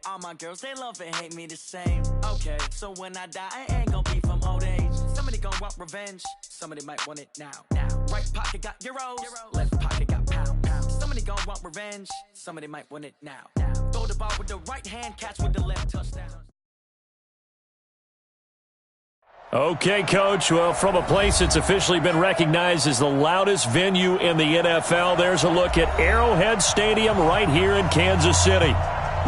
All my girls, they love and hate me the same. Okay, so when I die, I ain't gonna be from old age. Somebody gonna want revenge, somebody might want it now. Right pocket got euros, left pocket got pound. Somebody gonna want revenge, somebody might want it now. Throw the ball with the right hand, catch with the left, touchdown. Okay, Coach. Well, from a place that's officially been recognized as the loudest venue in the NFL, there's a look at Arrowhead Stadium right here in Kansas City.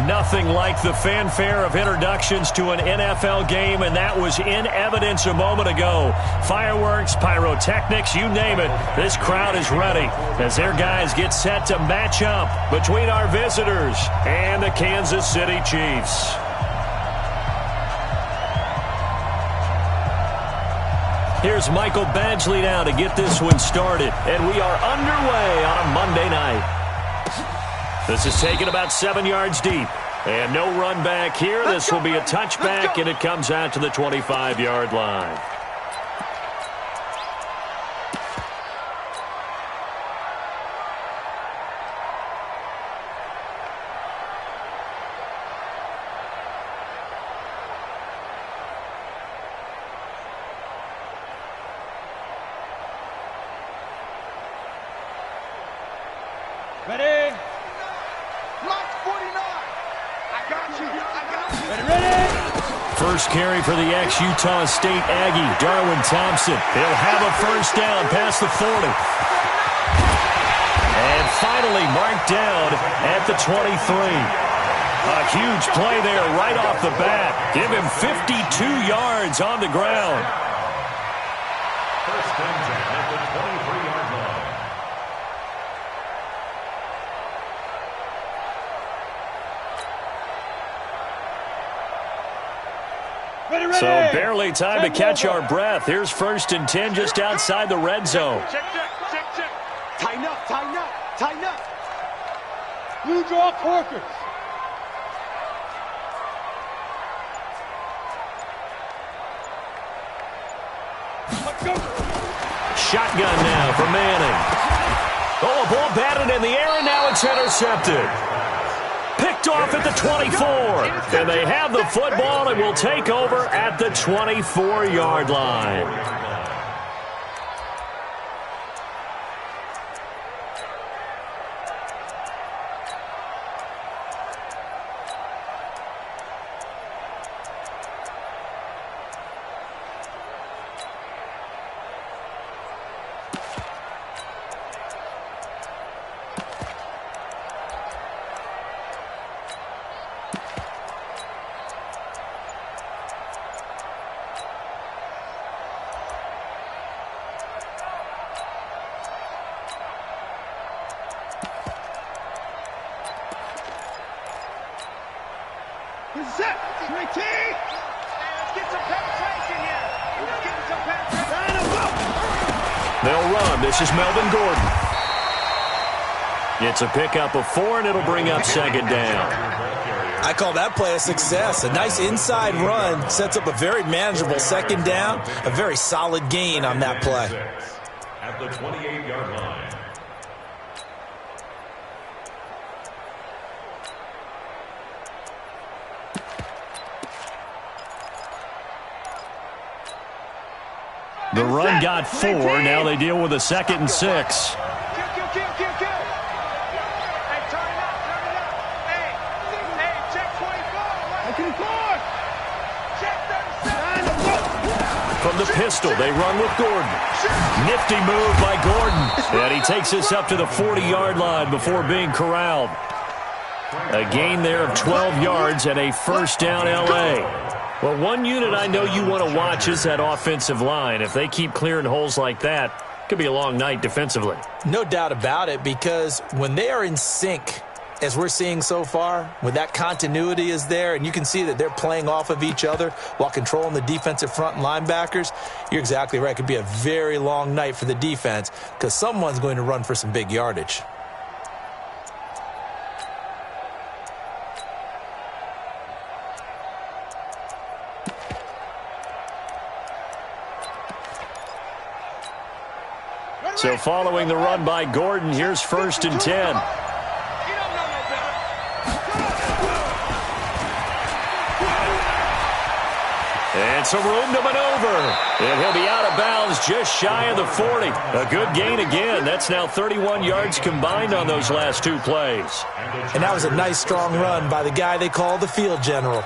Nothing like the fanfare of introductions to an NFL game, and that was in evidence a moment ago. Fireworks, pyrotechnics, you name it. This crowd is ready as their guys get set to match up between our visitors and the Kansas City Chiefs. Here's Michael Badgley now to get this one started, and we are underway on a Monday night. This is taken about 7 yards deep, and no run back here. This will be a touchback, and it comes out to the 25-yard line. Ready? Lock 49. I got you. Ready? First carry for the ex-Utah State Aggie, Darwin Thompson. He'll have a first down past the 40. And finally marked down at the 23. A huge play there right off the bat. Give him 52 yards on the ground. First down at the 23-yard line. So barely time to catch our breath. Here's 1st and 10 just outside the red zone. Check. Tighten up. Blue draw corkers. Shotgun now for Manning. Oh, a ball batted in the air, and now it's intercepted. Picked off at the 24. And they have the football and will take over at the 24-yard line. Set. Let's get some penetration here. They'll run. This is Melvin Gordon. It's a pickup of 4, and it'll bring up 2nd down. I call that play a success. A nice inside run sets up a very manageable 2nd down. A very solid gain on that play. At the 28-yard line. The run got 4. Now they deal with a 2nd and 6. Kill. Hey, turn it up. Hey, check 24. Check 37. From the pistol, they run with Gordon. Nifty move by Gordon. And he takes us up to the 40-yard line before being corralled. A gain there of 12 yards and a first down L.A. Well, one unit I know you want to watch is that offensive line. If they keep clearing holes like that, it could be a long night defensively. No doubt about it, because when they are in sync, as we're seeing so far, when that continuity is there and you can see that they're playing off of each other while controlling the defensive front and linebackers, you're exactly right. It could be a very long night for the defense because someone's going to run for some big yardage. So following the run by Gordon, here's 1st and 10. Got some room to maneuver. And he'll be out of bounds just shy of the 40. A good gain again. That's now 31 yards combined on those last two plays. And that was a nice, strong run by the guy they call the field general.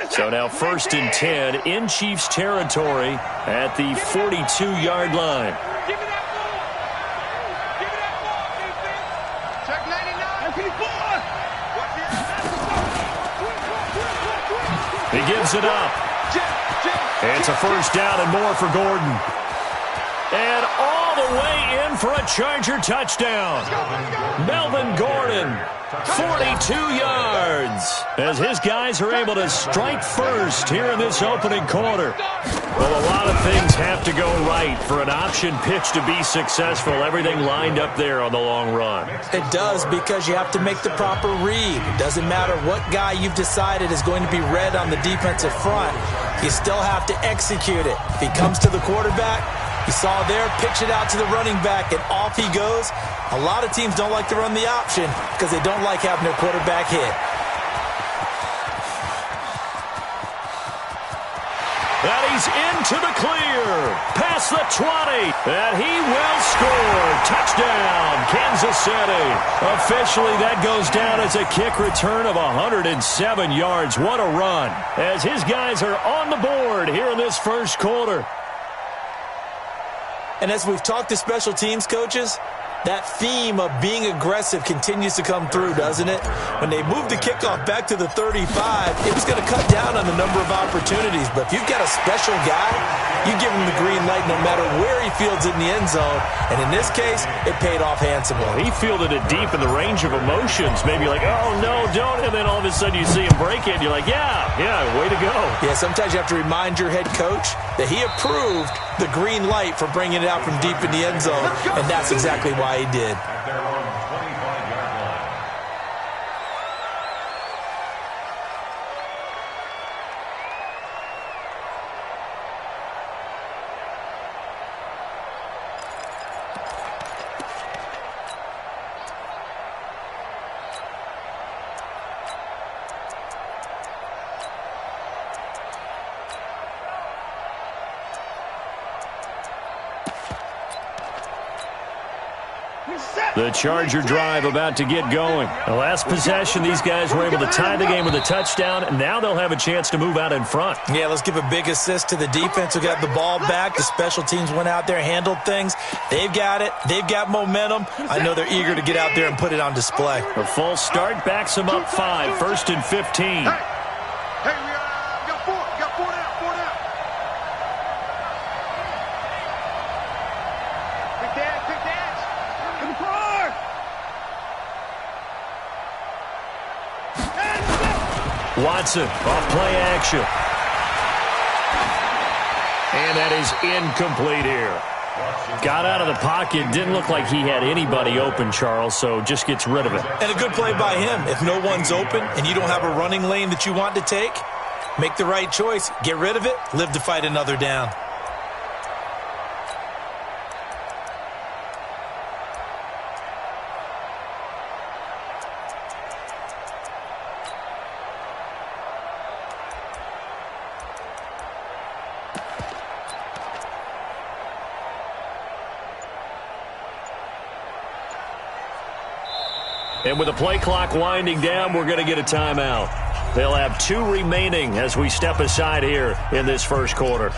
So now 1st and 10 in Chiefs territory at the 42-yard line. Give me that ball. Give me that ball, defense. Check 99. He gives it up. It's a first down and more for Gordon. And all the way in for a Charger touchdown. Melvin Gordon, 42 yards, as his guys are able to strike first here in this opening quarter. Well, a lot of things have to go right for an option pitch to be successful. Everything lined up there on the long run. It does, because you have to make the proper read. It doesn't matter what guy you've decided is going to be read on the defensive front. You still have to execute it. If he comes to the quarterback, you saw there, pitch it out to the running back, and off he goes. A lot of teams don't like to run the option because they don't like having their quarterback hit. And he's into the clear, past the 20, and he will score. Touchdown, Kansas City. Officially, that goes down as a kick return of 107 yards. What a run, as his guys are on the board here in this first quarter. And as we've talked to special teams coaches, that theme of being aggressive continues to come through, doesn't it? When they moved the kickoff back to the 35, it was going to cut down on the number of opportunities. But if you've got a special guy, you give him the green light no matter where he fields it in the end zone. And in this case, it paid off handsomely. He fielded it deep in the range of emotions. Maybe like, oh, no, don't. And then all of a sudden you see him break it. And you're like, yeah, way to go. Yeah, sometimes you have to remind your head coach that he approved the green light for bringing it out from deep in the end zone. And that's exactly why he did. At their own 25-yard line. The Charger drive about to get going. The last possession, these guys were able to tie the game with a touchdown, and now they'll have a chance to move out in front. Yeah, let's give a big assist to the defense who got the ball back. The special teams went out there, handled things. They've got it. They've got momentum. I know they're eager to get out there and put it on display. A full start backs them up 5, 1st and 15. Hey, we got 4 down, 4 down. Big dash. Come forward. Watson off play action. And that is incomplete here. Got out of the pocket. Didn't look like he had anybody open, Charles, so just gets rid of it. And a good play by him. If no one's open and you don't have a running lane that you want to take, make the right choice. Get rid of it. Live to fight another down. And with the play clock winding down, we're going to get a timeout. They'll have 2 remaining as we step aside here in this first quarter.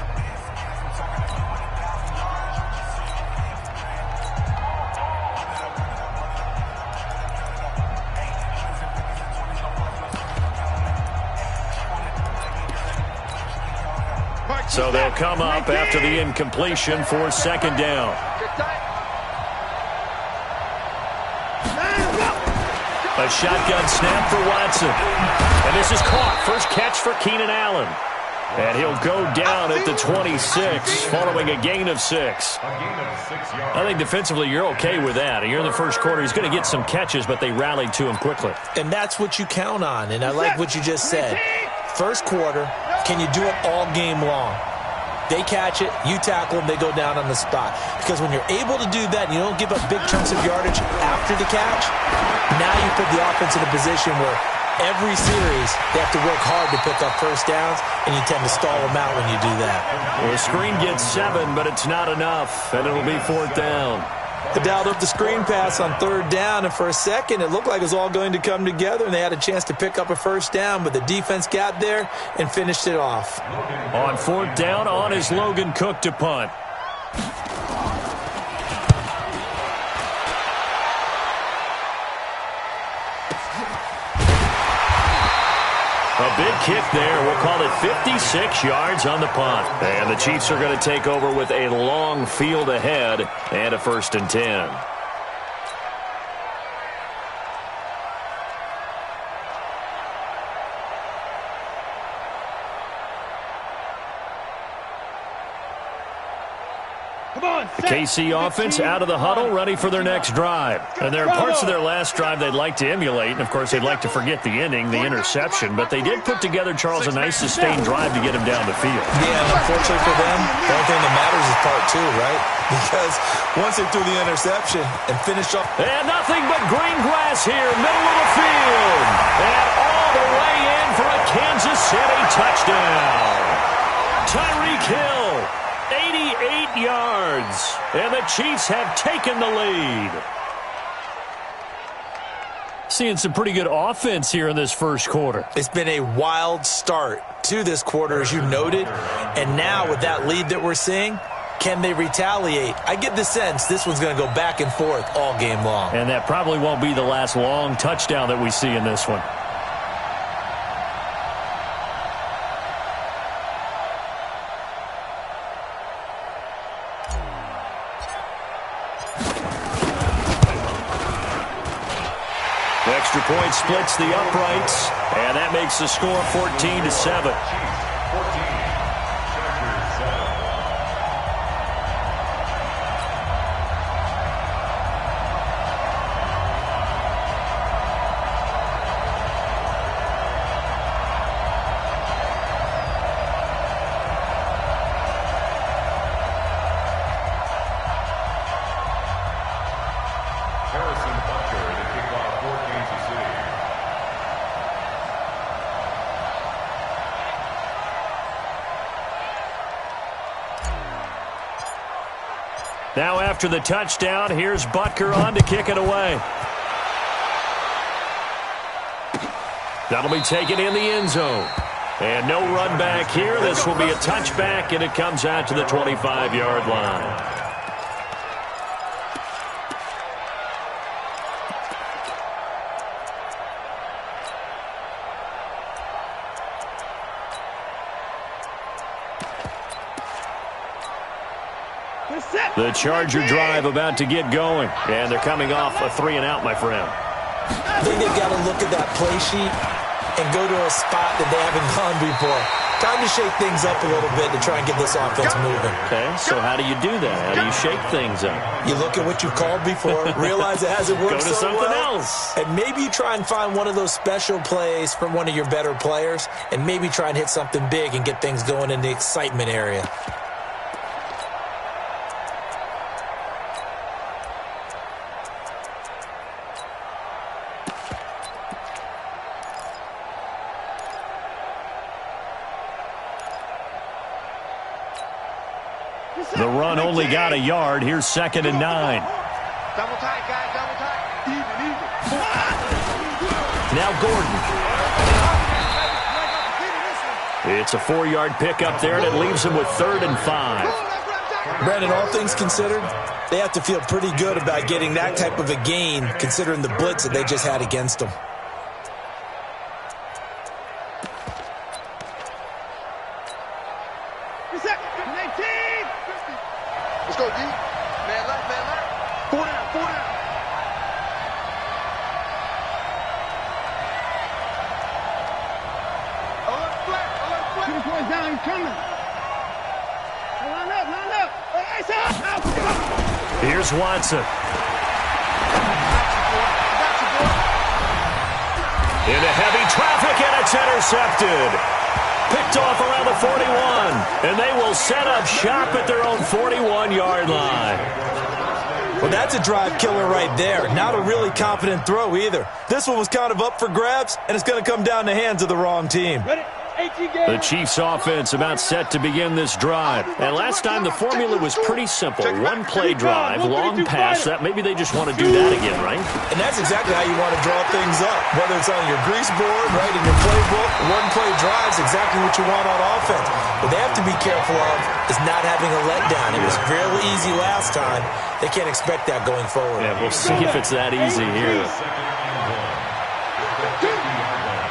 So they'll come up after the incompletion for 2nd down. A shotgun snap for Watson. And this is caught. First catch for Keenan Allen. And he'll go down at the 26 following a gain of 6. I think defensively you're okay with that. You're in the first quarter. He's going to get some catches, but they rallied to him quickly. And that's what you count on. And I like what you just said. First quarter, can you do it all game long? They catch it, you tackle them, they go down on the spot. Because when you're able to do that and you don't give up big chunks of yardage after the catch, now you put the offense in a position where every series they have to work hard to pick up first downs, and you tend to stall them out when you do that. Well, the screen gets 7, but it's not enough, and it'll be 4th down. They dialed up the screen pass on 3rd down, and for a second it looked like it was all going to come together, and they had a chance to pick up a first down, but the defense got there and finished it off. On 4th down, on is Logan Cook to punt. A big kick there. We'll call it 56 yards on the punt. And the Chiefs are going to take over with a long field ahead and a 1st and 10. The KC offense out of the huddle, ready for their next drive. And there are parts of their last drive they'd like to emulate. And, of course, they'd like to forget the ending, the interception. But they did put together, Charles, a nice sustained drive to get him down the field. Yeah, and unfortunately for them, the only thing that matters is part 2, right? Because once they threw the interception and finished off. And nothing but green grass here, middle of the field. And all the way in for a Kansas City touchdown. Tyreek Hill. 88 yards, and the Chiefs have taken the lead. Seeing some pretty good offense here in this first quarter. It's been a wild start to this quarter, as you noted, and now with that lead that we're seeing, can they retaliate? I get the sense this one's going to go back and forth all game long. And that probably won't be the last long touchdown that we see in this one. Extra point splits the uprights, and that makes the score 14-7. Now after the touchdown, here's Butker on to kick it away. That'll be taken in the end zone. And no run back here. This will be a touchback, and it comes out to the 25-yard line. The Charger drive about to get going, and they're coming off a 3-and-out, my friend. I think they've got to look at that play sheet and go to a spot that they haven't gone before. Time to shake things up a little bit to try and get this offense moving. Okay, so how do you do that? How do you shake things up? You look at what you've called before, realize it hasn't worked so well. Go to something else. And maybe you try and find one of those special plays from one of your better players, and maybe try and hit something big and get things going in the excitement area. The run only got a yard. Here's 2nd and 9. Double tight, guys, double tight. Even. Now Gordon. It's a 4-yard pickup there, and it leaves him with 3rd and 5. Brandon, all things considered, they have to feel pretty good about getting that type of a gain, considering the blitz that they just had against them. Let's go, D. Man left, man left. 4 down, 4 down. Alert flat. 2 points down, he's coming. Line up. Hey, out. Here's Watson. Into heavy traffic, and it's intercepted. Picked off around the 41. And they will set up shop at their own 41-yard line. Well, that's a drive killer right there. Not a really confident throw either. This one was kind of up for grabs, and it's going to come down in the hands of the wrong team. The Chiefs' offense about set to begin this drive. And last time the formula was pretty simple. One-play drive, long pass. That maybe they just want to do that again, right? And that's exactly how you want to draw things up. Whether it's on your grease board, right, in your playbook, one-play drive is exactly what you want on offense. What they have to be careful of is not having a letdown. It was fairly easy last time. They can't expect that going forward. Yeah, we'll see if it's that easy here.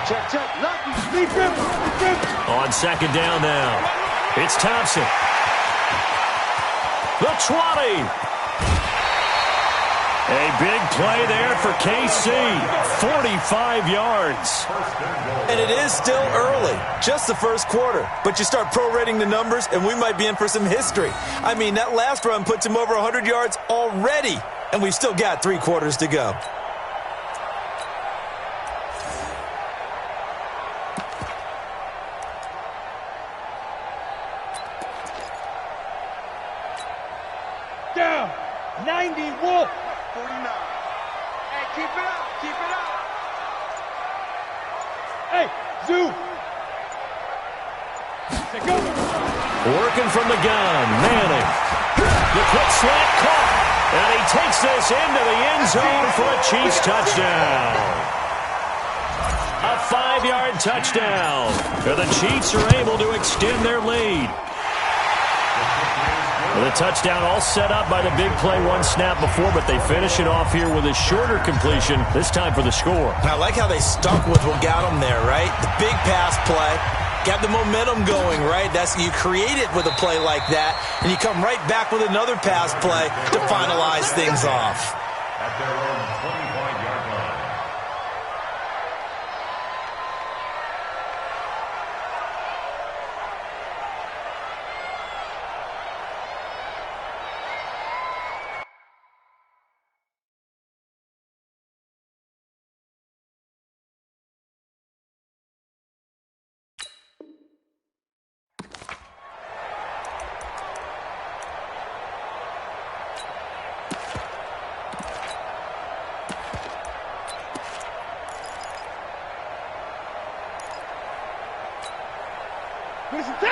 Check. On second down now, it's Thompson. The 20. A big play there for KC. 45 yards. And it is still early, just the first quarter. But you start prorating the numbers, and we might be in for some history. I mean, that last run puts him over 100 yards already, and we've still got 3 quarters to go. Down. 90 Wolf. 49. Hey, keep it up. Hey, Zoo. Go. Working from the gun, Manning. The quick slant caught. And he takes this into the end zone for a Chiefs touchdown. A 5-yard touchdown. And the Chiefs are able to extend their lead. The touchdown all set up by the big play one snap before, but they finish it off here with a shorter completion, this time for the score. I like how they stuck with what got them there, right? The big pass play, got the momentum going, right? You create it with a play like that, and you come right back with another pass play to finalize things off. At their own 25-yard line.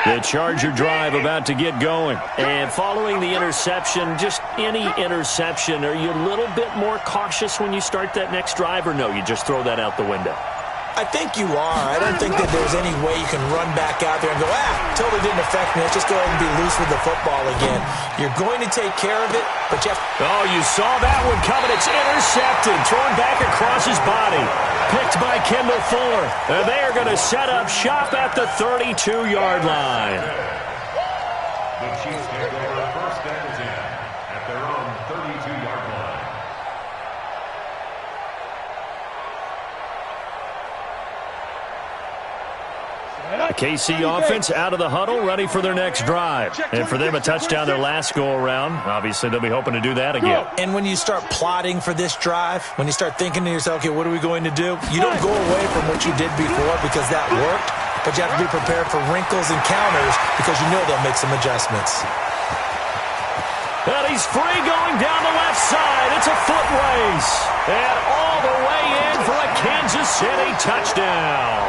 The Charger drive about to get going. And following the interception, just any interception, are you a little bit more cautious when you start that next drive, or no, you just throw that out the window? I think you are. I don't think that there's any way you can run back out there and go, totally didn't affect me. Let's just go ahead and be loose with the football again. You're going to take care of it, but you have to... Oh, you saw that one coming. It's intercepted, thrown back across his body. Picked by Kendall Fuller. And they are going to set up shop at the 32-yard line. The Chiefs take over first and 10 at their own 32-yard line. KC offense out of the huddle, ready for their next drive. And for them, a touchdown their last go-around. Obviously, they'll be hoping to do that again. And when you start plotting for this drive, when you start thinking to yourself, okay, what are we going to do? You don't go away from what you did before because that worked, but you have to be prepared for wrinkles and counters because you know they'll make some adjustments. And he's free going down the left side. It's a foot race. And all the way in for a Kansas City touchdown.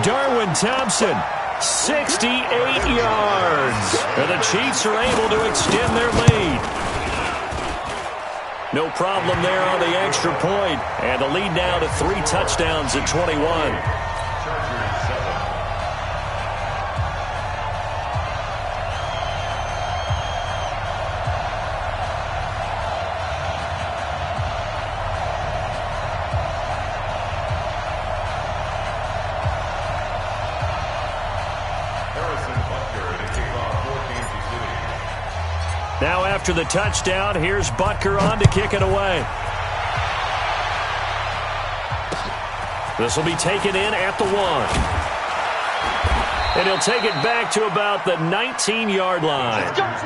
Darwin Thompson, 68 yards. And the Chiefs are able to extend their lead. No problem there on the extra point. And the lead now to 3 touchdowns at 21. Now after the touchdown, here's Butker on to kick it away. This will be taken in at the 1. And he'll take it back to about the 19-yard line. Let's go. At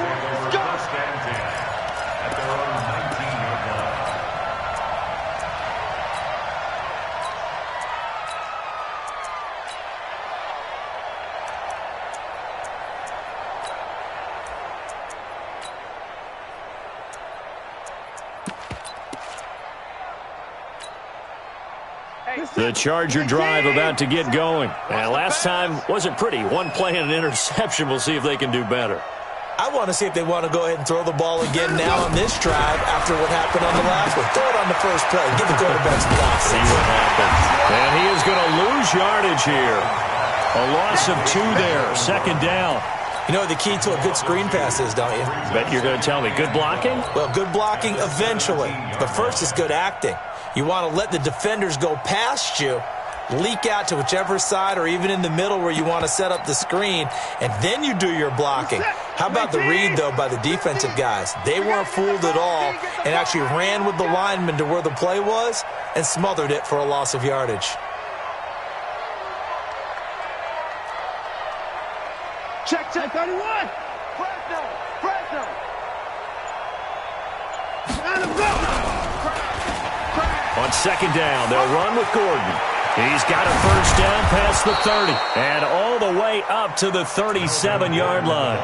their own 19-yard line. The Charger drive about to get going. And last time wasn't pretty. One play and an interception. We'll see if they can do better. I want to see if they want to go ahead and throw the ball again now on this drive after what happened on the last one. Throw it on the first play. Give the quarterback some blocks. See what happens. And he is going to lose yardage here. A loss of 2 there. Second down. You know what the key to a good screen pass is, don't you? Bet you're going to tell me. Good blocking? Well, good blocking eventually. But first is good acting. You want to let the defenders go past you, leak out to whichever side or even in the middle where you want to set up the screen, and then you do your blocking. How about the read, though, by the defensive guys? They weren't fooled at all and actually ran with the lineman to where the play was and smothered it for a loss of yardage. Check 31. Fresno. Line him go. On second down, they'll run with Gordon. He's got a first down past the 30 and all the way up to the 37-yard line.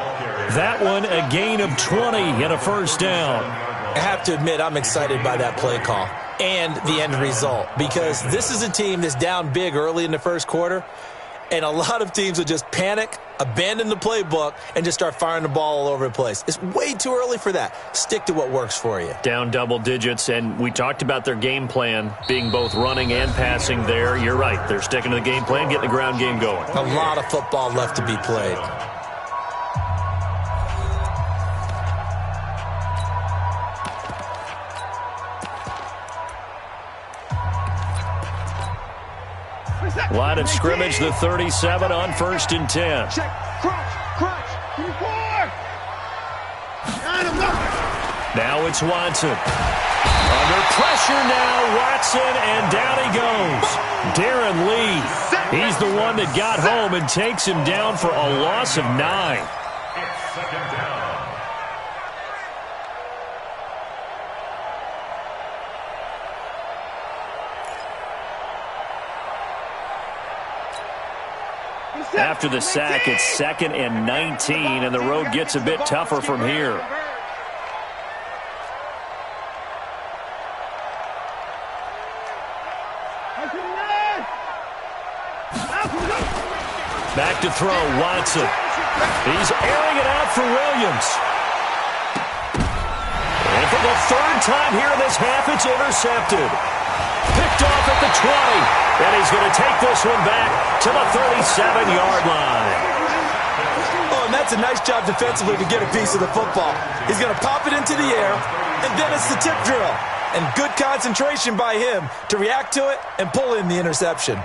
That one a gain of 20 and a first down. I have to admit I'm excited by that play call and the end result because this is a team that's down big early in the first quarter, and a lot of teams will just panic, abandon the playbook, and just start firing the ball all over the place. It's way too early for that. Stick to what works for you. Down double digits, and we talked about their game plan being both running and passing there. You're right. They're sticking to the game plan, getting the ground game going. A lot of football left to be played. Line of scrimmage, the 37 on 1st and 10. Check. Crunch. 24. Line him go. Now it's Watson. Under pressure now, Watson, and down he goes. Darren Lee, he's the one that got home and takes him down for a loss of 9. It's second down. After the sack, it's 2nd and 19, and the road gets a bit tougher from here. Back to throw, Watson. He's airing it out for Williams. And for the 3rd time here in this half, it's intercepted. Picked off at the 20. And he's going to take this one back to the 37-yard line. Oh, and that's a nice job defensively to get a piece of the football. He's going to pop it into the air, and then it's the tip drill. And good concentration by him to react to it and pull in the interception.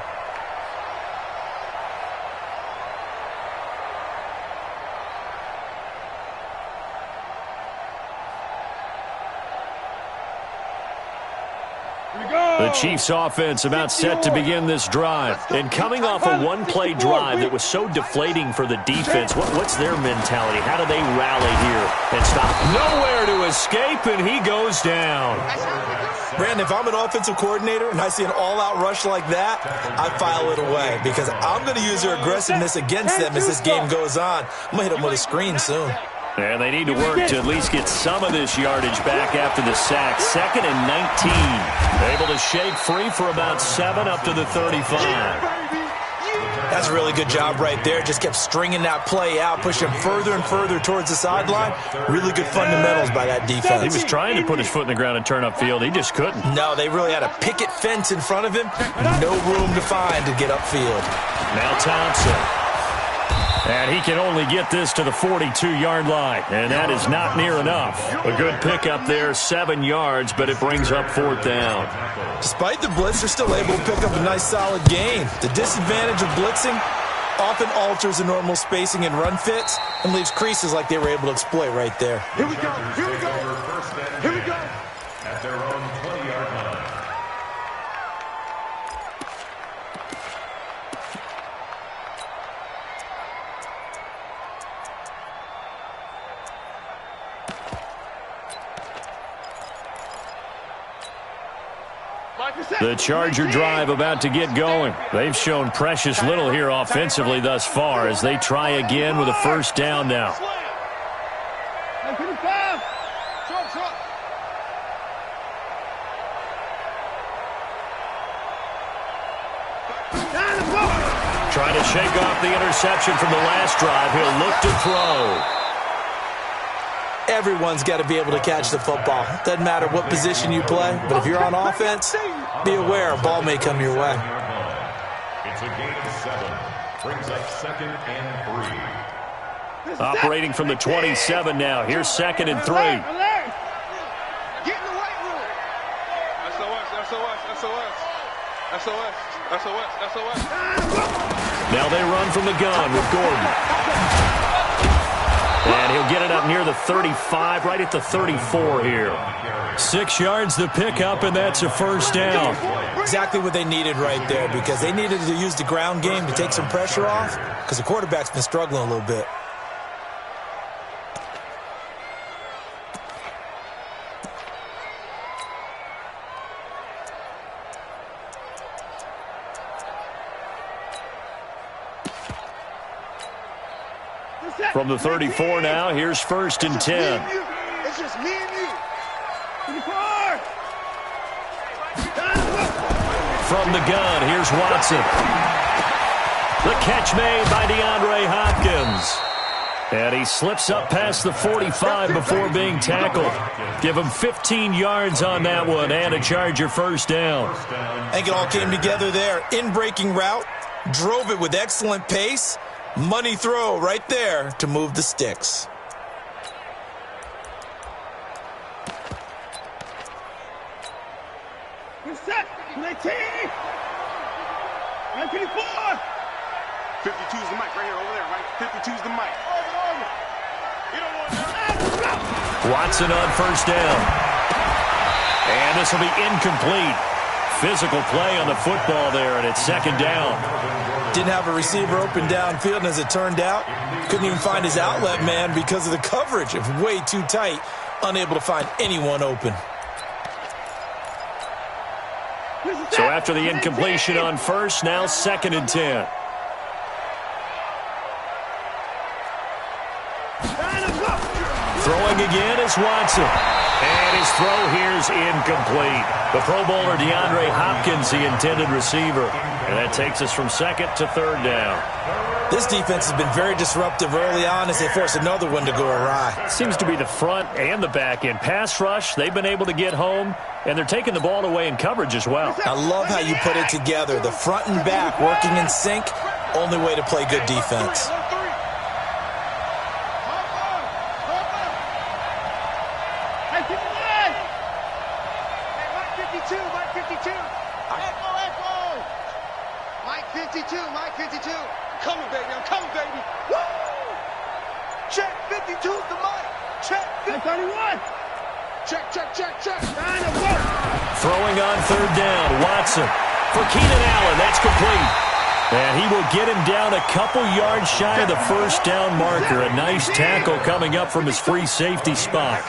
The Chiefs offense about set to begin this drive. And coming off a one-play drive that was so deflating for the defense, what's their mentality? How do they rally here and stop? Nowhere to escape, and he goes down. Brandon, if I'm an offensive coordinator and I see an all-out rush like that, I file it away because I'm going to use their aggressiveness against them as this game goes on. I'm going to hit them with a screen soon. And they need to work to at least get some of this yardage back after the sack. 2nd and 19. Able to shake free for about 7 up to the 35. That's a really good job right there. Just kept stringing that play out, pushing further and further towards the sideline. Really good fundamentals by that defense. He was trying to put his foot in the ground and turn upfield. He just couldn't. No, they really had a picket fence in front of him. No room to find to get upfield. Now Thompson. And he can only get this to the 42-yard line, and that is not near enough. A good pickup there, 7 yards, but it brings up 4th down. Despite the blitz, they're still able to pick up a nice, solid gain. The disadvantage of blitzing often alters the normal spacing and run fits and leaves creases like they were able to exploit right there. Here we go. At their own 20-yard line. The Charger drive about to get going. They've shown precious little here offensively thus far as they try again with a first down now. Trying to shake off the interception from the last drive. He'll look to throw. Everyone's got to be able to catch the football. Doesn't matter what position you play, but if you're on offense, be aware a ball may come your way. It's a gain of 7. Brings up 2nd and 3. Operating from the 27 now. Here's 2nd and 3. Get in the weight room. SOS. Now they run from the gun with Gordon. And he'll get it up near the 35, right at the 34 here. 6 yards the pickup, and that's a first down. Exactly what they needed right there, because they needed to use the ground game to take some pressure off, because the quarterback's been struggling a little bit. From the 34 now, here's 1st and 10. It's just me and you. From the gun, here's Watson. The catch made by DeAndre Hopkins. And he slips up past the 45 before being tackled. Give him 15 yards on that one and a Charger first down. I think it all came together there. In-breaking route, drove it with excellent pace. Money throw right there to move the sticks. You're set. 19. 54. 52's the mic right here, over there, right? 52's the mic. You don't want that. Watson on first down. And this will be incomplete. Physical play on the football there, and it's 2nd down. Didn't have a receiver open downfield, and as it turned out, couldn't even find his outlet man because of the coverage. It was way too tight, unable to find anyone open. So after the incompletion on first, now 2nd and 10. Throwing again is Watson. And his throw here is incomplete. The Pro Bowler DeAndre Hopkins, the intended receiver. And that takes us from 2nd to 3rd down. This defense has been very disruptive early on as they force another one to go awry. Seems to be the front and the back end. Pass rush, they've been able to get home, and they're taking the ball away in coverage as well. I love how you put it together. The front and back working in sync, only way to play good defense. Mike 52. Coming, baby. I'm coming, baby. Woo! Check 52's the mic. Check 31. Check. Throwing on 3rd down, Watson. For Keenan Allen, that's complete. And he will get him down a couple yards shy of the first down marker. A nice tackle coming up from his free safety spot.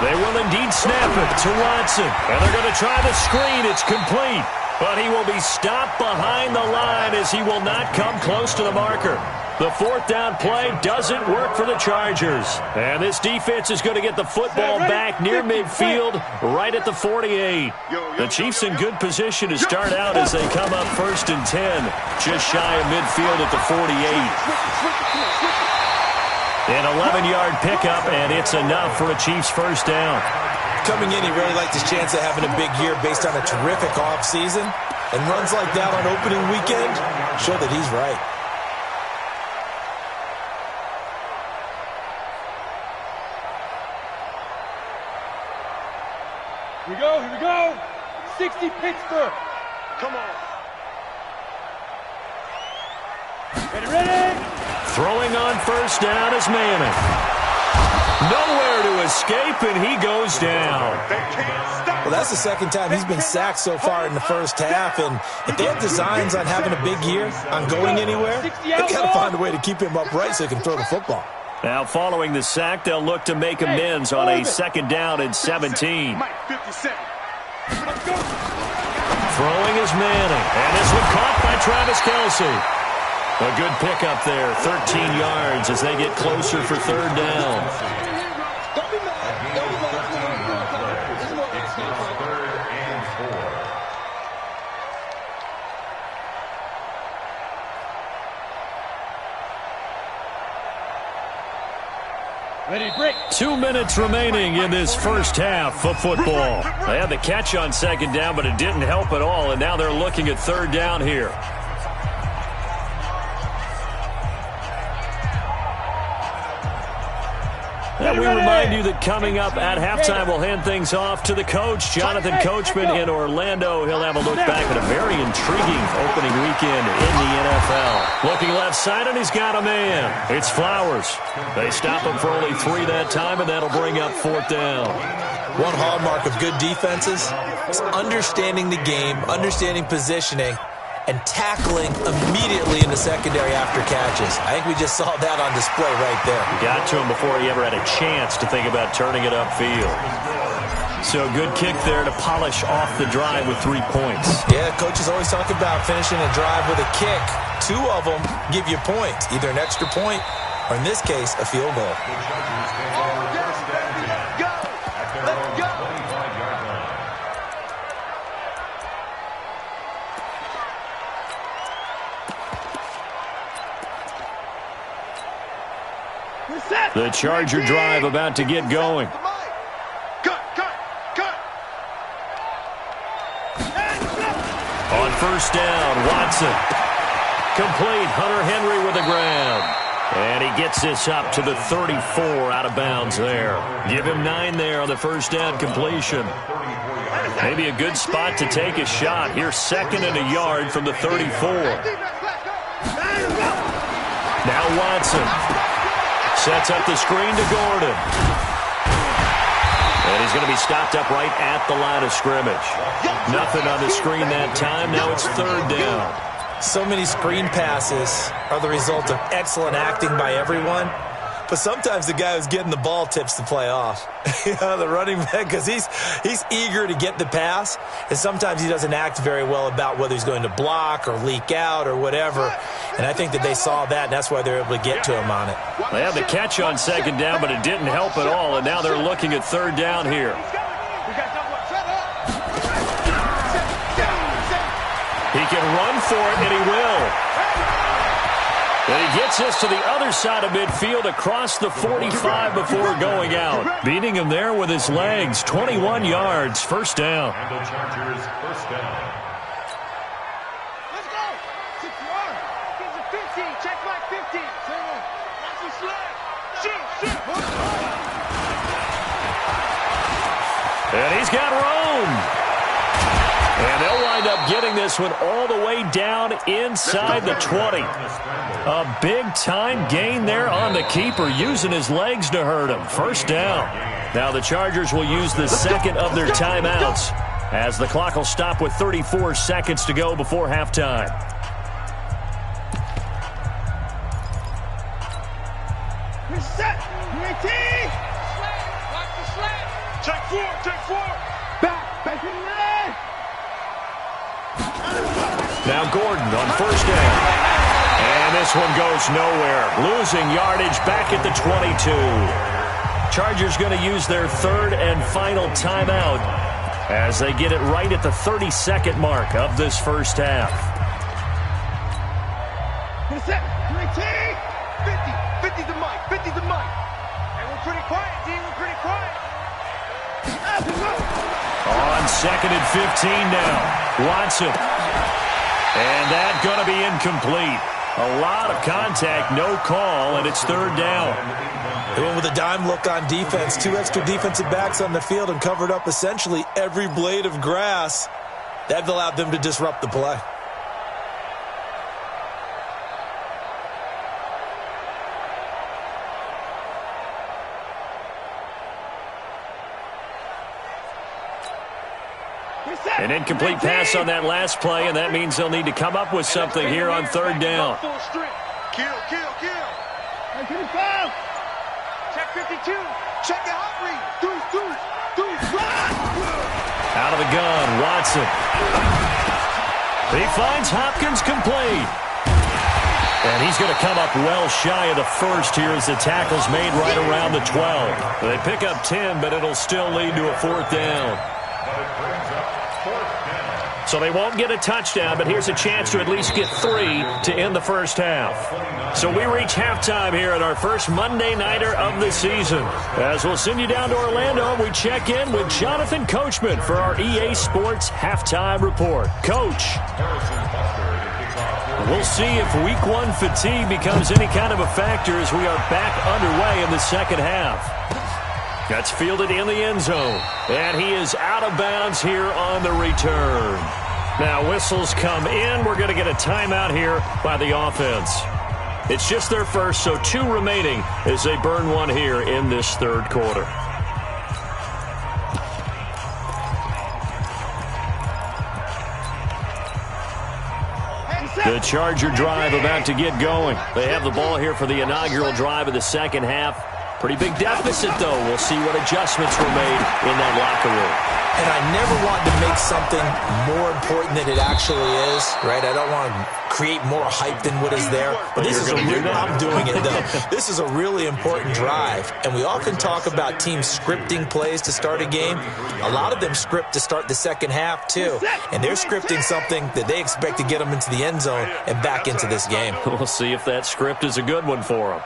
They will indeed snap it to Watson. And they're going to try the screen. It's complete. But he will be stopped behind the line as he will not come close to the marker. The 4th down play doesn't work for the Chargers. And this defense is going to get the football back near midfield, right at the 48. The Chiefs in good position to start out as they come up 1st and 10, just shy of midfield at the 48. An 11-yard pickup, and it's enough for a Chiefs first down. Coming in, he really liked his chance of having a big year based on a terrific offseason. And runs like that on opening weekend show that he's right. Here we go. 60 Pittsburgh. Come on. Ready? Throwing on first down is Manning. Nowhere to escape, and he goes down. Well, that's the 2nd time he's been sacked so far in the first half, and if they have designs on having a big year, on going anywhere, they've got to find a way to keep him upright so he can throw the football. Now, following the sack, they'll look to make amends on a 2nd down and 17. Throwing is Manning, and this one caught by Travis Kelce. A good pickup there, 13 yards as they get closer for 3rd down. 2 minutes remaining in this first half of football. They had the catch on second down, but it didn't help at all, and now they're looking at third down here. And we remind you that coming up at halftime, we'll hand things off to the coach, Jonathan Coachman in Orlando. He'll have a look back at a very intriguing opening weekend in the NFL. Looking left side, and he's got a man. It's Flowers. They stop him for only 3 that time, and that'll bring up fourth down. One hallmark of good defenses is understanding the game, understanding positioning, and tackling immediately in the secondary after catches. I think we just saw that on display right there. Got to him before he ever had a chance to think about turning it upfield. So good kick there to polish off the drive with 3 points. Yeah, coaches always talk about finishing a drive with a kick. 2 of them give you points, either an extra point or, in this case, a field goal. The Charger drive about to get going. On first down, Watson. Complete. Hunter Henry with the ground. And he gets this up to the 34 out of bounds there. Give him 9 there on the first down completion. Maybe a good spot to take a shot. Here's 2nd and a yard from the 34. Now Watson. Sets up the screen to Gordon. And he's going to be stopped up right at the line of scrimmage. Nothing on the screen that time. Now it's third down. So many screen passes are the result of excellent acting by everyone. But sometimes the guy who's getting the ball tips the play off. The running back, because he's eager to get the pass, and sometimes he doesn't act very well about whether he's going to block or leak out or whatever. And I think that they saw that, and that's why they're able to get to him on it. They had the catch on second down, but it didn't help at all, and now they're looking at third down here. He can run for it, and he will. And he gets this to the other side of midfield across the 45 before going out. Beating him there with his legs. 21 yards, first down. And the Chargers first down. Let's go. 6-yard. Get to 15. Check back 15. Watch the slide. Shoot. And he's got room. And they'll wind up getting this one all the way down inside the 20. A big-time gain there on the keeper, using his legs to hurt him. First down. Now the Chargers will use the second of their timeouts, as the clock will stop with 34 seconds to go before halftime. We're set. UAT. Watch the slant. Check 4. Back in the line. Now Gordon on first down. And this one goes nowhere. Losing yardage back at the 22. Chargers going to use their third and final timeout as they get it right at the 30-second mark of this first half. We're set. 50 the mic. And we're pretty quiet, D. We're pretty quiet. On second and 15 now. Watson. And that's going to be incomplete. A lot of contact, no call, and it's third down. They went with a dime look on defense. 2 extra defensive backs on the field and covered up essentially every blade of grass. That allowed them to disrupt the play. An incomplete pass on that last play, and that means they'll need to come up with something here on third down. Kill. Check 52. Check the hot read. Deuce. Out of the gun, Watson. He finds Hopkins complete. And he's going to come up well shy of the first here as the tackle's made right around the 12. They pick up 10, but it'll still lead to a fourth down. So So they won't get a touchdown, but here's a chance to at least get 3 to end the first half. So we reach halftime here at our first Monday Nighter of the season. As we'll send you down to Orlando, we check in with Jonathan Coachman for our EA Sports Halftime Report. Coach, we'll see if Week 1 fatigue becomes any kind of a factor as we are back underway in the second half. That's fielded in the end zone, and he is out of bounds here on the return. Now whistles come in. We're going to get a timeout here by the offense. It's just their first, so 2 remaining as they burn 1 here in this third quarter. The Charger drive about to get going. They have the ball here for the inaugural drive of the second half. Pretty big deficit, though. We'll see what adjustments were made in that locker room. And I never want to make something more important than it actually is, right? I don't want to create more hype than what is there. But this is I'm doing it, though. This is a really important drive. And we often talk about teams scripting plays to start a game. A lot of them script to start the second half, too. And they're scripting something that they expect to get them into the end zone and back into this game. We'll see if that script is a good one for them.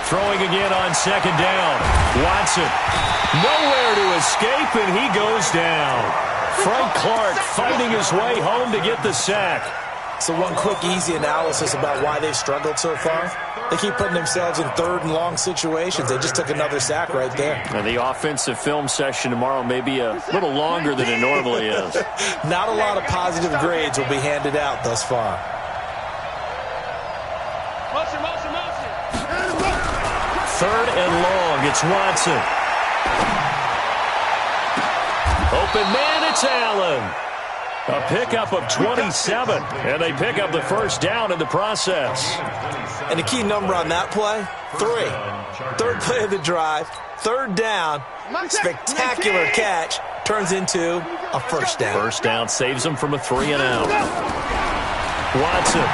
Throwing again on second down. Watson, nowhere to escape, and he goes down. Frank Clark fighting his way home to get the sack. So one quick, easy analysis about why they've struggled so far. They keep putting themselves in third and long situations. They just took another sack right there. And the offensive film session tomorrow may be a little longer than it normally is. Not a lot of positive grades will be handed out thus far. Third and long, it's Watson. Open man, it's Allen. A pickup of 27, and they pick up the first down in the process. And the key number on that play, 3. Third play of the drive, third down, spectacular catch, turns into a first down. First down saves them from a 3-and-out. Watson.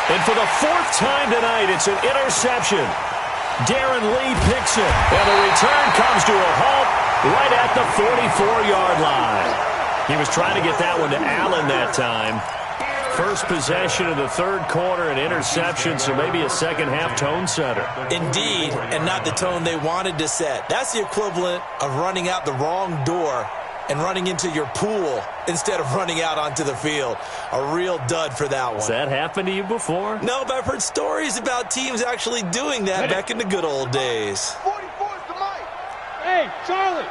And for the 4th time tonight, it's an interception. Darren Lee picks it, and the return comes to a halt right at the 44-yard line. He was trying to get that one to Allen that time. First possession of the third quarter, an interception, so maybe a second-half tone setter. Indeed, and not the tone they wanted to set. That's the equivalent of running out the wrong door and running into your pool instead of running out onto the field. A real dud for that one. Has that happened to you before? No, but I've heard stories about teams actually doing that back in the good old days. 44's the mic. Hey, Charlie.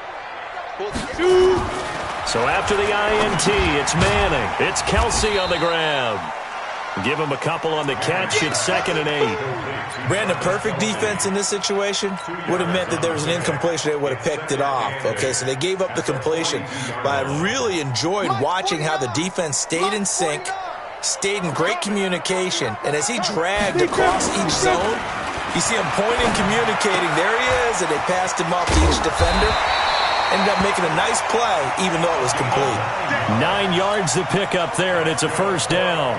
So after the INT, it's Manning. It's Kelsey on the grab. Give him a couple on the catch. It's 2nd and 8. Brandon, perfect defense in this situation would have meant that there was an incompletion. They would have picked it off. Okay, so they gave up the completion. But I really enjoyed watching how the defense stayed in sync, stayed in great communication, and as he dragged across each zone, you see him pointing, communicating. There he is, and they passed him off to each defender. Ended up making a nice play, even though it was complete. 9 yards to pick up there, and it's a first down.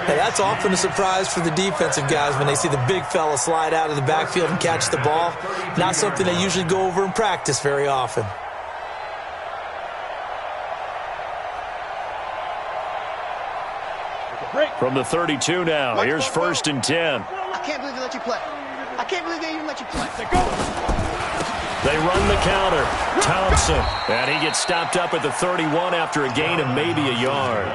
Hey, that's often a surprise for the defensive guys when they see the big fella slide out of the backfield and catch the ball. Not something they usually go over in practice very often. From the 32 now, here's 1st and 10. I can't believe they let you play. I can't believe they even let you play. They run the counter. Thompson, and he gets stopped up at the 31 after a gain of maybe a yard.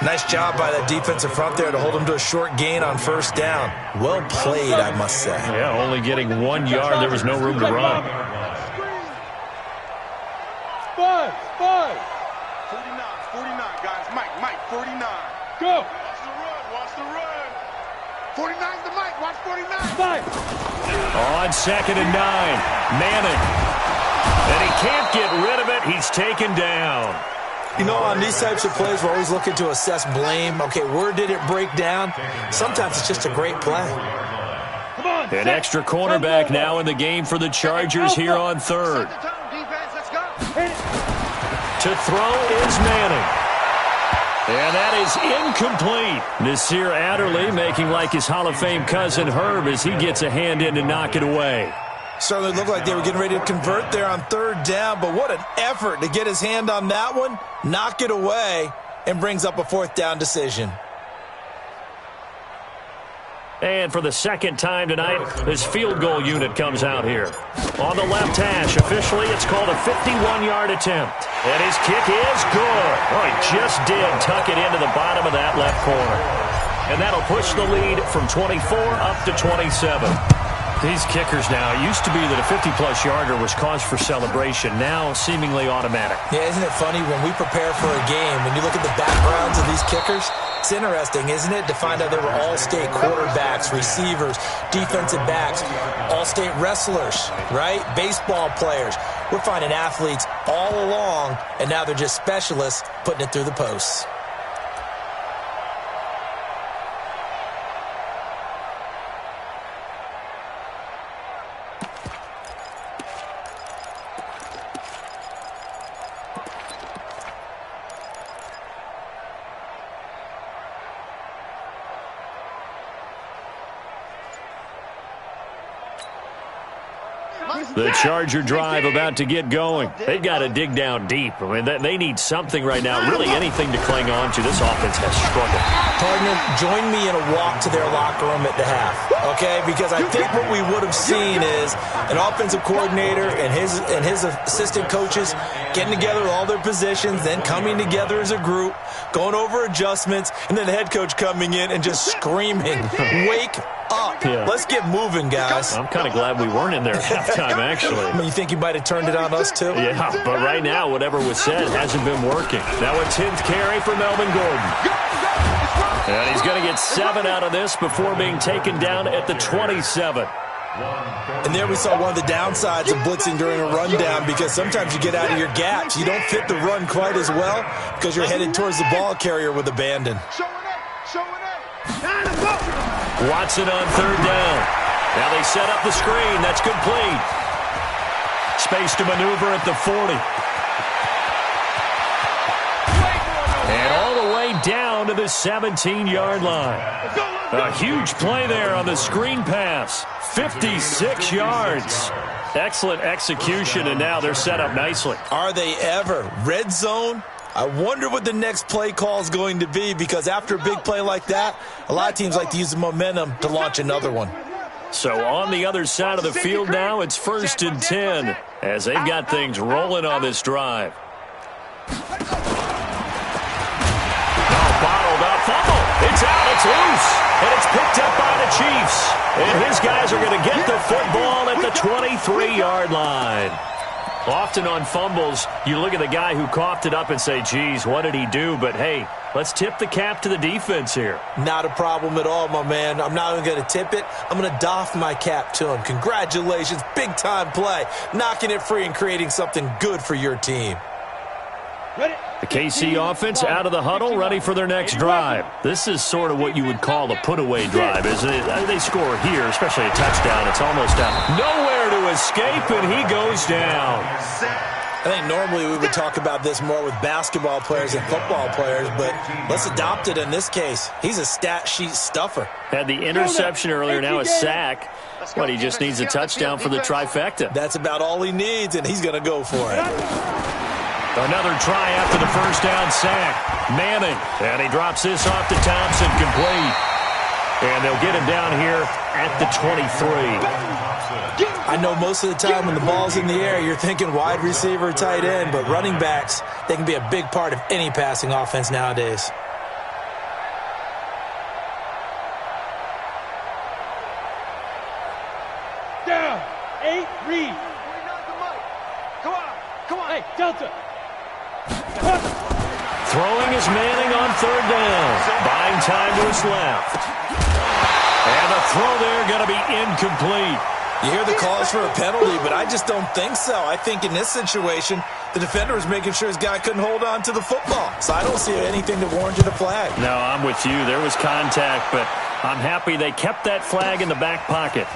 Nice job by that defensive front there to hold him to a short gain on first down. Well played, I must say. Yeah, only getting 1 yard. There was no room to run. 49, guys. Mike, 49. Go. Watch the run. 49's the mic. Watch 49. Mike. On 2nd and 9, Manning. And he can't get rid of it. He's taken down. You know, on these types of plays, we're always looking to assess blame. Okay, where did it break down? Sometimes it's just a great play. An extra cornerback now in the game for the Chargers here on 3rd. To throw is Manning. And that is incomplete. Nasir Adderley making like his Hall of Fame cousin Herb as he gets a hand in to knock it away. Certainly looked like they were getting ready to convert there on third down, but what an effort to get his hand on that one, knock it away, and brings up a fourth down decision. And for the second time tonight, this field goal unit comes out here. On the left hash, officially it's called a 51-yard attempt. And his kick is good. Oh, he just did tuck it into the bottom of that left corner. And that'll push the lead from 24 up to 27. These kickers now, it used to be that a 50-plus yarder was cause for celebration, now seemingly automatic. Yeah, isn't it funny when we prepare for a game, when you look at the backgrounds of these kickers, it's interesting, isn't it, to find out they were all-state quarterbacks, receivers, defensive backs, all-state wrestlers, right? Baseball players. We're finding athletes all along, and now they're just specialists putting it through the posts. The Charger drive about to get going. They've got to dig down deep. I mean, they need something right now, really anything to cling on to. This offense has struggled. Partner, join me in a walk to their locker room at the half, okay? Because I think what we would have seen is an offensive coordinator and his assistant coaches getting together with all their positions, then coming together as a group, going over adjustments, and then the head coach coming in and just screaming, wake up. Yeah. Let's get moving, guys. I'm kind of glad we weren't in there at halftime, actually. I mean, you think you might have turned it on us, too? Yeah, but right now, whatever was said hasn't been working. Now a 10th carry for Melvin Gordon. And he's going to get 7 out of this before being taken down at the 27. And there we saw one of the downsides of blitzing during a rundown, because sometimes you get out of your gaps. You don't fit the run quite as well because you're headed towards the ball carrier with abandon. Watson on third down. Now they set up the screen. That's complete. Space to maneuver at the 40. And all the way down to the 17-yard line. A huge play there on the screen pass. 56 yards. Excellent execution, and now they're set up nicely. Are they ever? Red zone? I wonder what the next play call is going to be, because after a big play like that, a lot of teams like to use the momentum to launch another one. So on the other side of the field now, it's 1st and 10 as they've got things rolling on this drive. Bottled up, fumble. It's out, it's loose, and it's picked up by the Chiefs. And his guys are going to get the football at the 23-yard line. Often on fumbles, you look at the guy who coughed it up and say, geez, what did he do? But, hey, let's tip the cap to the defense here. Not a problem at all, my man. I'm not even going to tip it. I'm going to doff my cap to him. Congratulations, big-time play. Knocking it free and creating something good for your team. The KC offense out of the huddle, ready for their next drive. This is sort of what you would call a put-away drive, isn't it? They score here, especially a touchdown. It's almost out. Nowhere to escape, and he goes down. I think normally we would talk about this more with basketball players and football players, but let's adopt it in this case. He's a stat sheet stuffer. Had the interception earlier, now a sack. But he just needs a touchdown for the trifecta. That's about all he needs, and he's going to go for it. Another try after the first down sack. Manning, and he drops this off to Thompson, complete. And they'll get him down here at the 23. I know most of the time when the ball's in the air, you're thinking wide receiver, tight end, but running backs, they can be a big part of any passing offense nowadays. Down. 8, read. Come on. Hey, Delta. Throwing is Manning on third down. Buying time to his left. And the throw there going to be incomplete. You hear the calls for a penalty, but I just don't think so. I think in this situation, the defender was making sure his guy couldn't hold on to the football. So I don't see anything to warrant you the flag. No, I'm with you. There was contact, but I'm happy they kept that flag in the back pocket.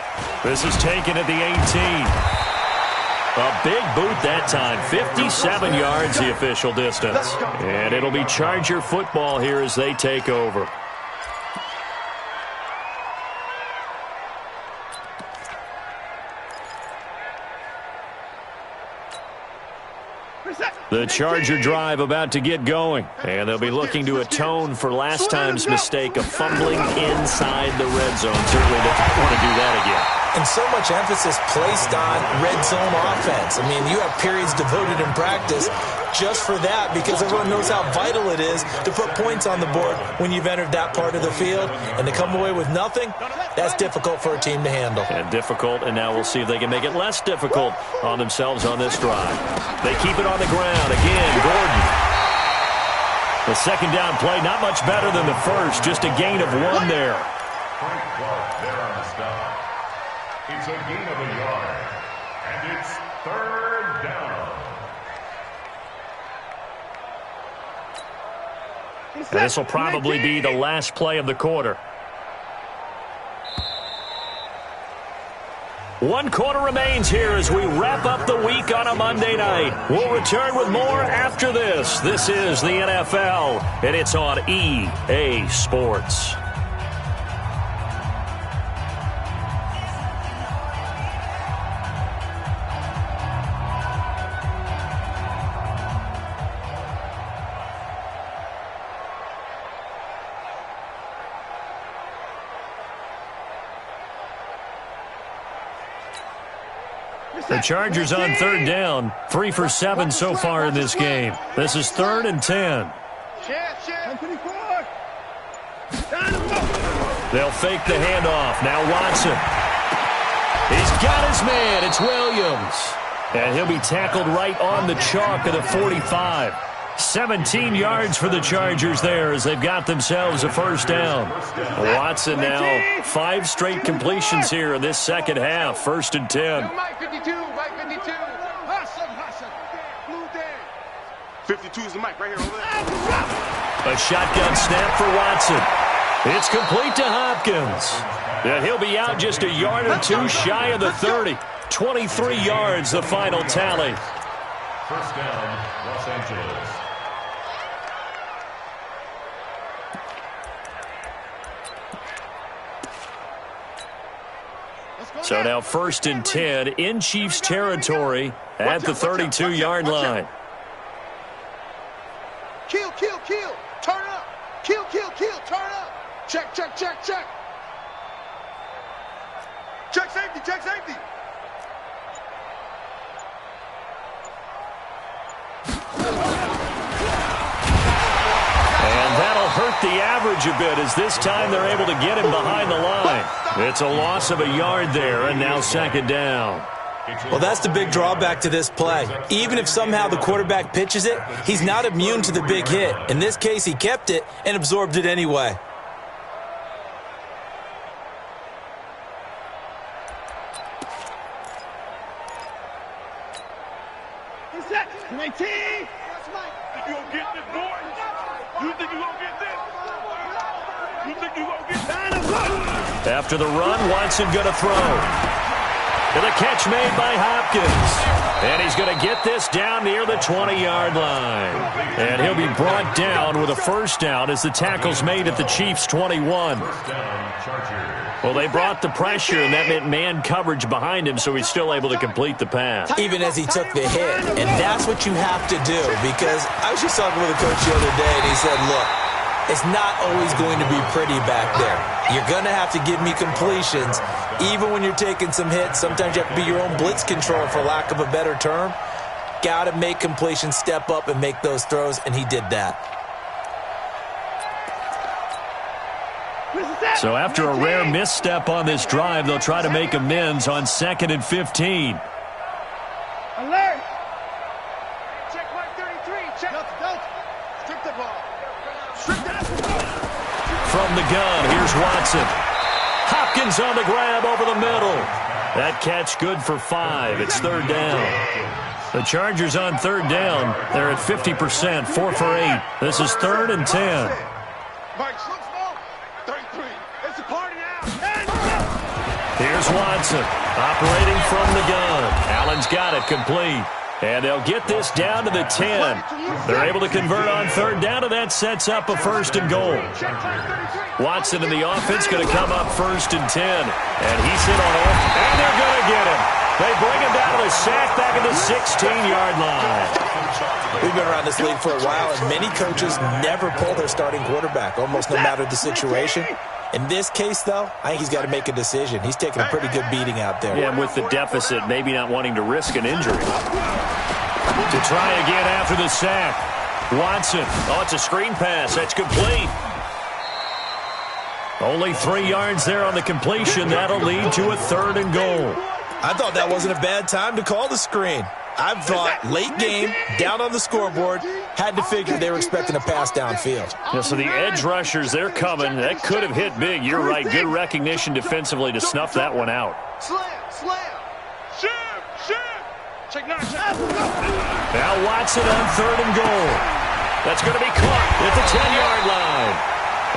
This is taken at the 18. A big boot that time. 57 yards the official distance. And it'll be Charger football here as they take over. The Charger drive about to get going, and they'll be looking to atone for last time's mistake of fumbling inside the red zone. Certainly they don't want to do that again. And so much emphasis placed on red zone offense. I mean, you have periods devoted in practice just for that because everyone knows how vital it is to put points on the board when you've entered that part of the field. And to come away with nothing, that's difficult for a team to handle. And difficult, and now we'll see if they can make it less difficult on themselves on this drive. They keep it on the ground. Again, Gordon. The second down play, not much better than the first, just a gain of 1 there. Frank Clark there on the stop. It's a gain of a yard, and it's 3rd down. And this will probably be the last play of the quarter. 1 quarter remains here as we wrap up the week on a Monday night. We'll return with more after this. This is the NFL, and it's on EA Sports. The Chargers on 3rd down, 3 for 7 so far in this game. This is 3rd and 10. They'll fake the handoff. Now Watson. He's got his man. It's Williams. And he'll be tackled right on the chalk of the 45. 17 yards for the Chargers there as they've got themselves a 1st down. Watson now 5 straight completions here in this second half. 1st and 10. Mike 52, Mike 52. Hassan. Blue day. 52 is the mic right here over there. A shotgun snap for Watson. It's complete to Hopkins. And he'll be out just a yard or 2 shy of the 30. 23 yards the final tally. 1st down, Los Angeles. So now 1st and 10 in Chiefs territory at the 32-yard line. Kill. Turn up. Kill. Turn up. Check. Check safety. And that'll hurt the average a bit as this time they're able to get him behind the line. It's a loss of a yard there, and now 2nd down. Well, that's the big drawback to this play. Even if somehow the quarterback pitches it, he's not immune to the big hit. In this case, he kept it and absorbed it anyway. You gonna get this, boy? You think you gonna get this? You think you gonna get this? After the run, Watson gonna throw. And the catch made by Hopkins. And he's going to get this down near the 20-yard line. And he'll be brought down with a 1st down as the tackle's made at the Chiefs' 21. Well, they brought the pressure, and that meant man coverage behind him, so he's still able to complete the pass. Even as he took the hit. And that's what you have to do, because I was just talking with a coach the other day, and he said, look, it's not always going to be pretty back there. You're going to have to give me completions. Even when you're taking some hits, sometimes you have to be your own blitz control, for lack of a better term. Got to make completions, step up, and make those throws, and he did that. So after a rare misstep on this drive, they'll try to make amends on 2nd and 15. Alert! Check 133. Check. Don't. Strip the ball. Strip that. From the gun, here's Watson. Hopkins on the grab over the middle. That catch good for 5. It's 3rd down. The Chargers on 3rd down. They're at 50%, 4 for 8. This is 3rd and 10. Mike, slow. 33. It's a party now. Here's Watson operating from the gun. Allen's got it complete. And they'll get this down to the 10. They're able to convert on 3rd down, and that sets up a 1st and goal. Watson in the offense going to come up 1st and 10. And he's in on it, and they're going to get him. They bring him down to the sack back at the 16-yard line. We've been around this league for a while, and many coaches never pull their starting quarterback, almost no matter the situation. In this case, though, I think he's got to make a decision. He's taking a pretty good beating out there. Yeah, and with the deficit, maybe not wanting to risk an injury. To try again after the sack. Watson. Oh, it's a screen pass. That's complete. Only 3 yards there on the completion. That'll lead to a 3rd and goal. I thought that wasn't a bad time to call the screen. I thought late game, down on the scoreboard, had to figure they were expecting a pass downfield. Yeah, so the edge rushers, they're coming. That could have hit big. You're right. Good recognition defensively to snuff that one out. Slam, slam. Shim. Check 9. Now Watson on 3rd and goal. That's going to be caught at the 10-yard line.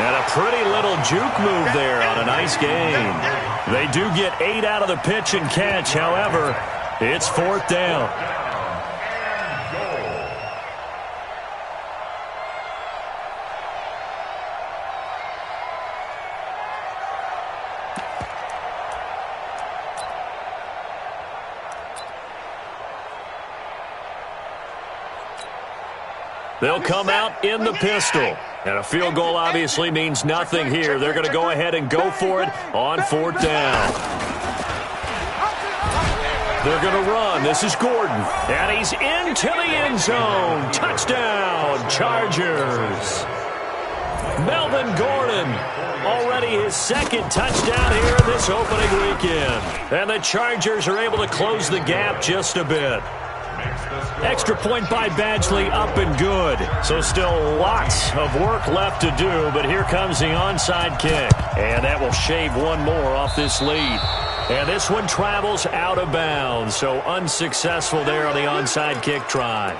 And a pretty little juke move there on a nice game. They do get 8 out of the pitch and catch. However, it's 4th down. They'll come out in the pistol. And a field goal obviously means nothing here. They're going to go ahead and go for it on 4th down. They're going to run. This is Gordon. And he's into the end zone. Touchdown, Chargers. Melvin Gordon, already his 2nd touchdown here in this opening weekend. And the Chargers are able to close the gap just a bit. Extra point by Badgley, up and good. So still lots of work left to do, but here comes the onside kick. And that will shave one more off this lead. And this one travels out of bounds, so unsuccessful there on the onside kick try.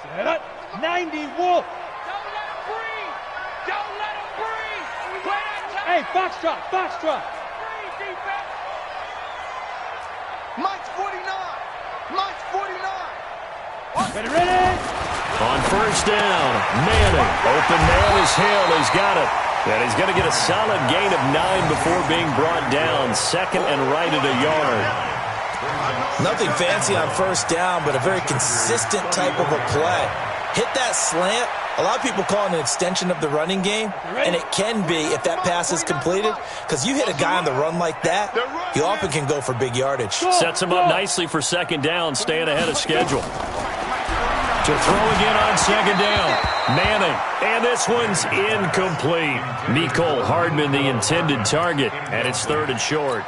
Set up. 90 Wolf. Don't let him breathe. Don't let him breathe. Hey, Foxtrot. Breathe, defense. Mike's 49. Mike's 49. Ready. On 1st down, Manning. Open man is Hill. He's got it. And he's going to get a solid gain of 9 before being brought down. 2nd and right at a yard. Nothing fancy on 1st down, but a very consistent type of a play. Hit that slant. A lot of people call it an extension of the running game, and it can be if that pass is completed, because you hit a guy on the run like that, you often can go for big yardage. Sets him up nicely for 2nd down, staying ahead of schedule. To throw again on 2nd down, Manning, and this one's incomplete. Mecole Hardman, the intended target, and it's 3rd and short.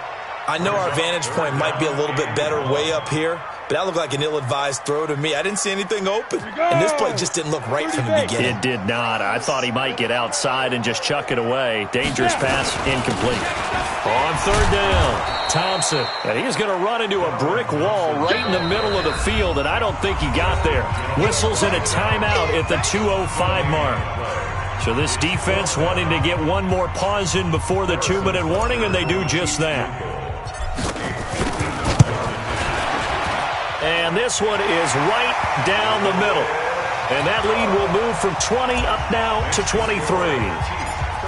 I know our vantage point might be a little bit better way up here, but that looked like an ill-advised throw to me. I didn't see anything open, and this play just didn't look right from the beginning. It did not. I thought he might get outside and just chuck it away. Dangerous pass, incomplete. On 3rd down, Thompson. And he's going to run into a brick wall right in the middle of the field, and I don't think he got there. Whistles in a timeout at the 2:05 mark. So this defense wanting to get one more pause in before the 2-minute warning, and they do just that. And this one is right down the middle. And that lead will move from 20 up now to 23.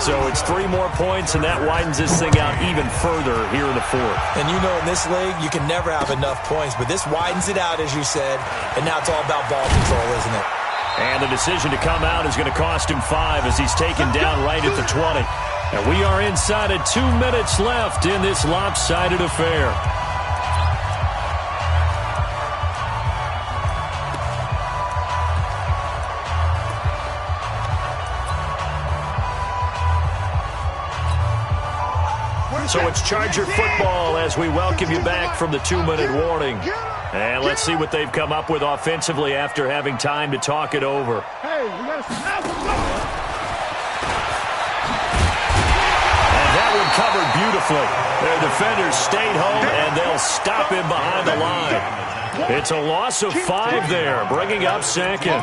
So it's 3 more points, and that widens this thing out even further here in the 4th. And you know in this league, you can never have enough points, but this widens it out, as you said, and now it's all about ball control, isn't it? And the decision to come out is going to cost him 5 as he's taken down right at the 20. And we are inside of 2 minutes left in this lopsided affair. So it's Charger football as we welcome you back from the 2-minute warning. And let's see what they've come up with offensively after having time to talk it over. Hey, we got to snap. And that one covered beautifully. Their defenders stayed home, and they'll stop him behind the line. It's a loss of 5 there, bringing up 2nd.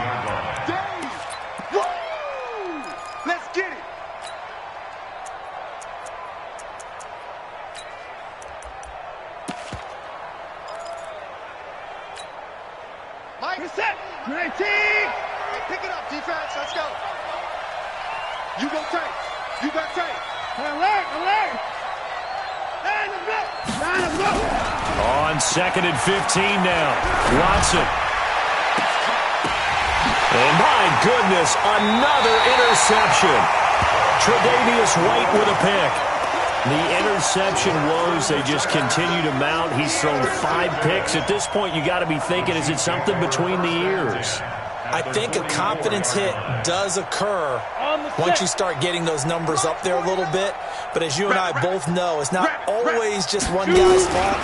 Let's get it. go. You go tight. You got tight. Alert! Alert! Line them up! Line them up! On 2nd and 15 now. Watson. And my goodness, another interception. Tre'Davious White with a pick. The interception woes, they just continue to mount. He's thrown 5 picks. At this point, you got to be thinking, is it something between the ears? I think a confidence hit does occur once you start getting those numbers up there a little bit. But as you and I both know, it's not always just one guy's fault.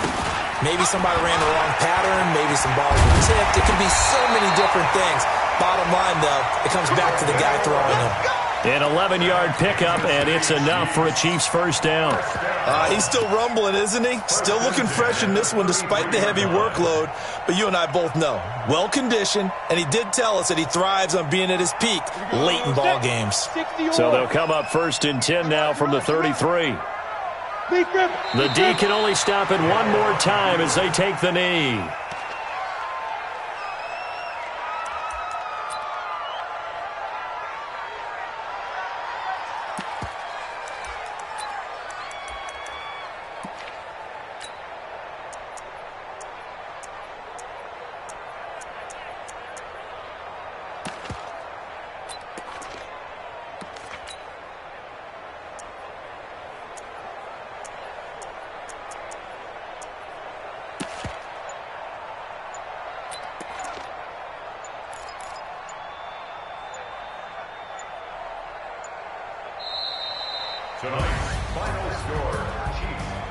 Maybe somebody ran the wrong pattern. Maybe some balls were tipped. It can be so many different things. Bottom line, though, it comes back to the guy throwing them. An 11-yard pickup, and it's enough for a Chiefs first down. He's still rumbling, isn't he? Still looking fresh in this one despite the heavy workload. But you and I both know, well-conditioned, and he did tell us that he thrives on being at his peak late in ball games. So they'll come up 1st and 10 now from the 33. The D can only stop it one more time as they take the knee. Tonight's final score, Chiefs